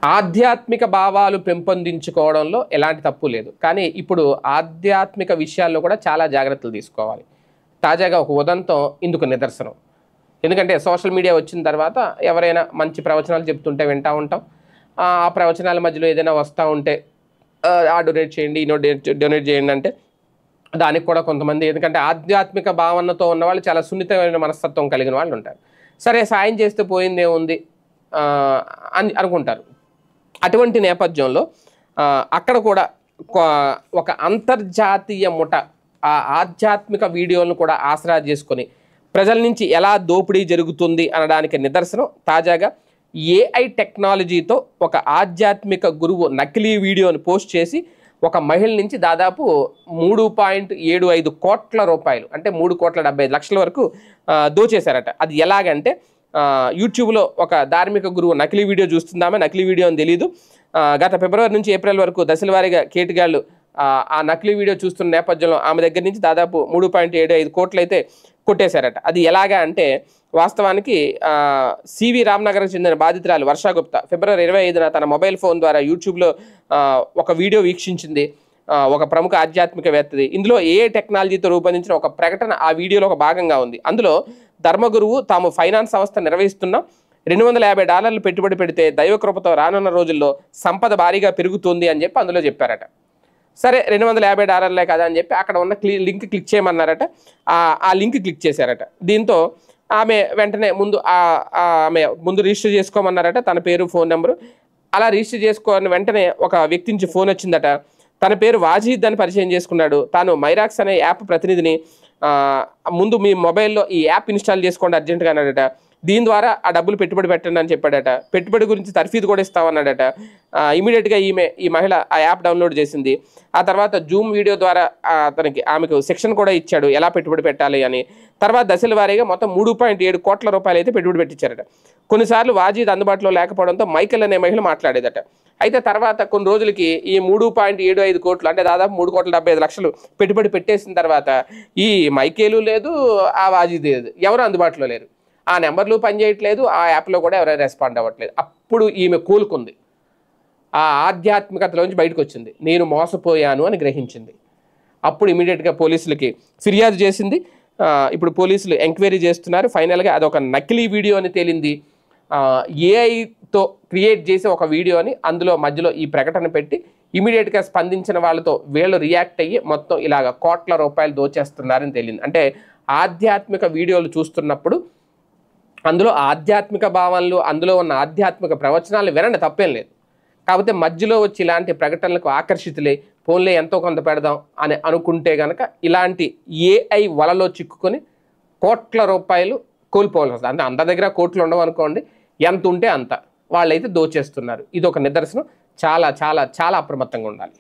ఆధ్యాత్మిక భావాలు పెంపొందించుకోవడంలో ఎలాంటి తప్పు లేదు. కానీ ఇప్పుడు ఆధ్యాత్మిక విషయాల్లో కూడా చాలా జాగ్రత్తలు తీసుకోవాలి. తాజాగా ఒక ఉదంతం ఇందుకు నిదర్శనం. ఎందుకంటే సోషల్ మీడియా వచ్చిన తర్వాత ఎవరైనా మంచి ప్రవచనాలు చెప్తుంటే వింటూ ఉంటాం. ఆ ప్రవచనాల మధ్యలో ఏదైనా వస్తూ ఉంటే ఆ డొనేట్ చేయండి, డొనేట్ చేయండి అంటే దానికి కూడా కొంతమంది, ఎందుకంటే ఆధ్యాత్మిక భావనతో ఉన్న వాళ్ళు చాలా సున్నితమైన మనస్తత్వం కలిగిన వాళ్ళు ఉంటారు. సరే సాయం చేస్తే పోయిందేముంది అని అనుకుంటారు. అటువంటి నేపథ్యంలో అక్కడ కూడా ఒక అంతర్జాతీయ ముఠ ఆ ఆధ్యాత్మిక వీడియోలను కూడా ఆసరా చేసుకొని ప్రజల నుంచి ఎలా దోపిడీ జరుగుతుంది అనడానికి నిదర్శనం తాజాగా ఏఐ టెక్నాలజీతో ఒక ఆధ్యాత్మిక గురువు నకిలీ వీడియోని పోస్ట్ చేసి ఒక మహిళ నుంచి దాదాపు 3.75 కోట్ల రూపాయలు, అంటే 3,75,00,000 వరకు దోచేశారట. అది ఎలాగంటే యూట్యూబ్లో ఒక ధార్మిక గురువు నకిలీ వీడియో చూస్తుందామే, నకిలీ వీడియో అని తెలియదు. గత ఫిబ్రవరి నుంచి ఏప్రిల్ వరకు దశల వారీగా కేటుగాళ్ళు ఆ నకిలీ వీడియో చూస్తున్న నేపథ్యంలో ఆమె దగ్గర నుంచి దాదాపు 3.75 కోట్లు అయితే కొట్టేశారట. అది ఎలాగా అంటే వాస్తవానికి సివి రామ్నగర్కి చెందిన బాధితురాలు వర్షా గుప్తా ఫిబ్రవరి 25న తన మొబైల్ ఫోన్ ద్వారా యూట్యూబ్లో ఒక వీడియో వీక్షించింది. ఒక ప్రముఖ ఆధ్యాత్మికవేత్తది. ఇందులో ఏఐ టెక్నాలజీతో రూపొందించిన ఒక ప్రకటన ఆ వీడియోలో ఒక భాగంగా ఉంది. అందులో ధర్మగురువు తాము ఫైనాన్స్ సంస్థ నిర్వహిస్తున్న $250 పెట్టుబడి పెడితే దైవకృపతో రానున్న రోజుల్లో సంపద భారీగా పెరుగుతుంది అని చెప్పి అందులో చెప్పారట. సరే $250 కదా అని చెప్పి అక్కడ ఉన్న లింక్ క్లిక్ చేయమన్నారట. ఆ లింక్ క్లిక్ చేశారట. దీంతో ఆమె వెంటనే ముందు రిజిస్టర్ చేసుకోమన్నారట, తన పేరు ఫోన్ నెంబరు. అలా రిజిస్టర్ చేసుకొని వెంటనే ఒక వ్యక్తి నుంచి ఫోన్ వచ్చిందట. తన పేరు వాజీద్ అని పరిచయం చేసుకున్నాడు. తాను మైరాక్స్ అనే యాప్ ప్రతినిధిని, ముందు మీ మొబైల్లో ఈ యాప్ ఇన్స్టాల్ చేసుకోండి అర్జెంటుగా అన్నాడట. దీని ద్వారా ఆ డబ్బులు పెట్టుబడి పెట్టండి అని చెప్పాడట. పెట్టుబడి గురించి తర్ఫీదు కూడా ఇస్తామన్నాడట. ఇమీడియట్గా ఈ మహిళ ఆ యాప్ డౌన్లోడ్ చేసింది. ఆ తర్వాత జూమ్ వీడియో ద్వారా ఆమెకు శిక్షణ కూడా ఇచ్చాడు ఎలా పెట్టుబడి పెట్టాలి అని. తర్వాత దశల వారీగా మొత్తం 3.7 కోట్ల రూపాయలు అయితే పెట్టుబడి పెట్టించారట. కొన్నిసార్లు వాజీద్ అందుబాటులో లేకపోవడంతో మైకేల్ అనే మహిళ మాట్లాడేదట. అయితే తర్వాత కొన్ని రోజులకి ఈ 3.75 కోట్లు, అంటే దాదాపు 3,75,00,000 పెట్టుబడి పెట్టేసిన తర్వాత ఈ మైకేలు లేదు, ఆ వాజీద్ లేదు, ఎవరు అందుబాటులో లేరు. ఆ నెంబర్లు పనిచేయట్లేదు, ఆ యాప్లో కూడా ఎవరైనా రెస్పాండ్ అవ్వట్లేదు. అప్పుడు ఈమె కోలుకుంది, ఆ ఆధ్యాత్మికతలోంచి బయటకు వచ్చింది. నేను మోసపోయాను అని గ్రహించింది. అప్పుడు ఇమీడియట్గా పోలీసులకి ఫిర్యాదు చేసింది. ఇప్పుడు పోలీసులు ఎంక్వైరీ చేస్తున్నారు. ఫైనల్గా అదొక నకిలీ వీడియో అని తేలింది. ఏఐతో క్రియేట్ చేసి ఒక వీడియోని అందులో మధ్యలో ఈ ప్రకటన పెట్టి ఇమీడియట్గా స్పందించిన వాళ్ళతో వీళ్ళు రియాక్ట్ అయ్యి మొత్తం ఇలాగ కోట్ల రూపాయలు దోచేస్తున్నారని తేలింది. అంటే ఆధ్యాత్మిక వీడియోలు చూస్తున్నప్పుడు అందులో ఆధ్యాత్మిక భావనలు, అందులో ఉన్న ఆధ్యాత్మిక ప్రవచనాలు వినండి, తప్పేం లేదు. కాకపోతే మధ్యలో వచ్చి ఇలాంటి ప్రకటనలకు ఆకర్షితులై ఫోన్లే ఎంతో కొంత పెడదాం అని అనుకుంటే కనుక ఇలాంటి ఏఐ వలలో చిక్కుకొని కోట్ల రూపాయలు కోల్పోవాల్సి వస్తుంది. అంటే అందరి దగ్గర కోట్లు ఉండవు అనుకోండి, ఎంత ఉంటే అంత వాళ్ళైతే దోచేస్తున్నారు. ఇది ఒక నిదర్శనం. చాలా చాలా చాలా అప్రమత్తంగా ఉండాలి.